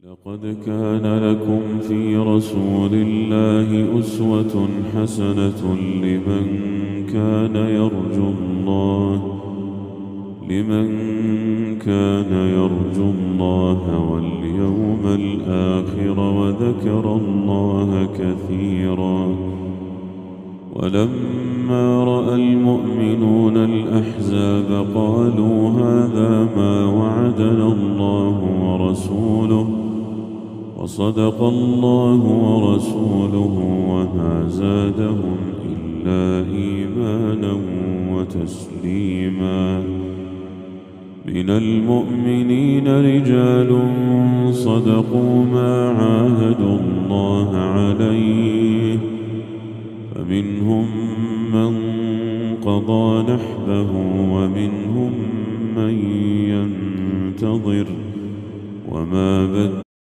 لقد كان لكم في رسول الله أسوة حسنة لمن كان يرجو الله واليوم الآخر وذكر الله كثيرا. ولما رأى المؤمنون الأحزاب قالوا هذا ما وعدنا الله ورسوله وصدق الله ورسوله وما زادهم إلا إيمانا وتسليما. من المؤمنين رجال صدقوا ما عاهدوا الله عليه فمنهم من قضى نحبه ومنهم من ينتظر وما بدلوا